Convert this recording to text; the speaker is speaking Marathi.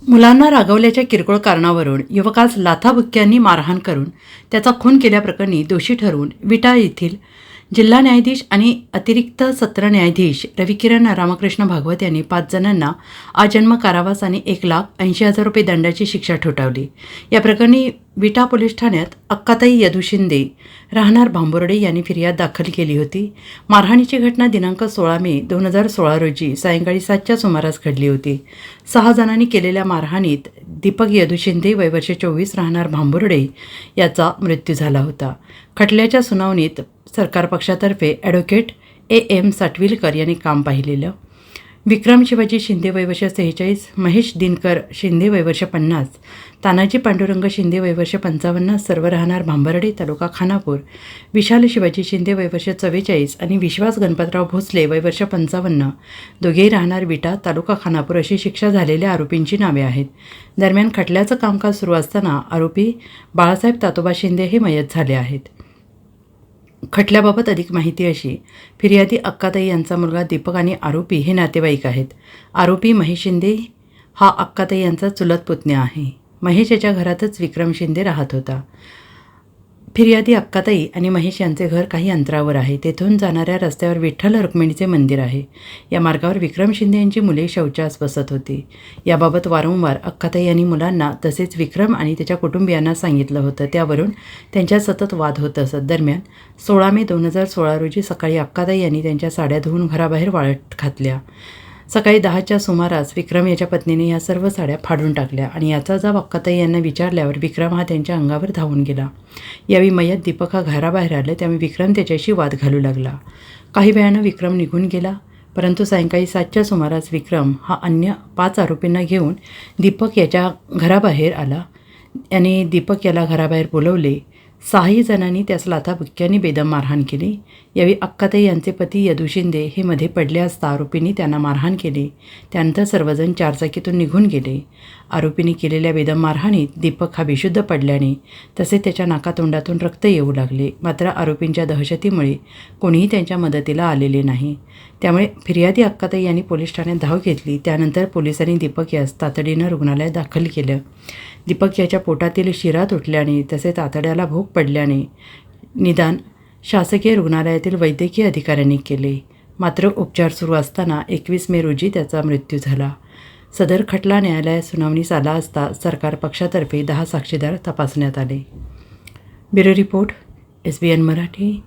मुलांना रागवल्याच्या किरकोळ कारणावरून युवकास लाथाबुक्क्यांनी मारहाण करून त्याचा खून केल्याप्रकरणी दोषी ठरवून विटा येथील जिल्हा न्यायाधीश आणि अतिरिक्त सत्र न्यायाधीश रविकिरण रामकृष्ण भागवत यांनी 5 जणांना आजन्म कारावास आणि 1,80,000 रुपये दंडाची शिक्षा ठोठावली। या प्रकरणी विटा पोलीस ठाण्यात अक्काताई यदू शिंदे राहणार भांबुर्डे यांनी फिर्याद दाखल केली होती। मारहाणीची घटना दिनांक 16 मे 2016 रोजी सायंकाळी 7च्या सुमारास घडली होती। 6 जणांनी केलेल्या मारहाणीत दीपक यदू शिंदे वय वर्ष 24 राहणार भांबुर्डे याचा मृत्यू झाला होता। खटल्याच्या सुनावणीत सरकार पक्षातर्फे ॲडव्होकेट AM साटविलकर यांनी काम पाहिलेलं। विक्रम शिवाजी शिंदे वय वर्ष 46, महेश दिनकर शिंदे वय वर्ष 50, तानाजी पांडुरंग शिंदे वय वर्ष 55 सर्व राहणार भांबर्डे तालुका खानापूर, विशाल शिवाजी शिंदे वय वर्ष 44 आणि विश्वास गणपतराव भोसले वय वर्ष 55 दोघेही राहणार विटा तालुका खानापूर अशी शिक्षा झालेल्या आरोपींची नावे आहेत। दरम्यान खटल्याचं कामकाज सुरू असताना आरोपी बाळासाहेब तातोबा शिंदे हे मयत झाले आहेत। खटल्याबाबत अधिक माहिती अशी, फिर्यादी अक्काताई यांचा मुलगा दीपक आणि आरोपी हे नातेवाईक आहेत। आरोपी महेश शिंदे हा अक्काताई यांचा चुलत पुतण्या आहे। महेश याच्या घरातच विक्रम शिंदे राहत होता। फिर्यादी अक्काताई आणि महेश यांचे घर काही अंतरावर आहे। तेथून जाणाऱ्या रस्त्यावर विठ्ठल रुक्मिणीचे मंदिर आहे। या मार्गावर विक्रम शिंदे यांची मुले शौचास बसत होती। याबाबत वारंवार अक्काताई यांनी मुलांना तसेच विक्रम आणि त्याच्या कुटुंबियांना सांगितलं होतं। त्यावरून त्यांच्यात सतत वाद होत असत। दरम्यान 16 मे 2016 रोजी सकाळी अक्काताई यांनी त्यांच्या साड्या धुवून घराबाहेर वाळत घातल्या। सकाळी 10च्या सुमारास विक्रम याच्या पत्नीने या सर्व साड्या फाडून टाकल्या आणि याचा जाब अक्काताई यांना विचारल्यावर विक्रम हा त्यांच्या अंगावर धावून गेला। यावेळी मयत दीपक हा घराबाहेर आला, त्यामुळे विक्रम त्याच्याशी वाद घालू लागला। काही वेळानं विक्रम निघून गेला, परंतु सायंकाळी 7च्या सुमारास विक्रम हा अन्य 5 आरोपींना घेऊन दीपक याच्या घराबाहेर आला आणि दीपक याला घराबाहेर बोलवले। 6 जणांनी त्यास लाथाबुक्क्यांनी बेदम मारहाण केली। यावेळी अक्काताई यांचे पती यदू शिंदे हे मध्ये पडले असता आरोपींनी त्यांना मारहाण केली। त्यानंतर सर्वजण चारचाकीतून निघून गेले। आरोपींनी केलेल्या बेदम मारहाणीत दीपक हा बेशुद्ध पडल्याने तसेच त्याच्या नाकातोंडातून रक्त येऊ लागले। मात्र आरोपींच्या दहशतीमुळे कोणीही त्यांच्या मदतीला आलेले नाही। त्यामुळे फिर्यादी अक्काताई यांनी पोलीस ठाण्यात धाव घेतली। त्यानंतर पोलिसांनी दीपक यास तातडीनं रुग्णालयात दाखल केलं। दीपक याच्या पोटातील शिरा तुटल्याने तसेच आतड्याला भूक पडल्याने निदान शासकीय रुग्णालयातील वैद्यकीय अधिकाऱ्यांनी केले। मात्र उपचार सुरू असताना 21 मे रोजी त्याचा मृत्यू झाला। सदर खटला न्यायालयात सुनावणीस आला असता सरकार पक्षातर्फे 10 साक्षीदार तपासण्यात आले। Bureau report SBN Marathi.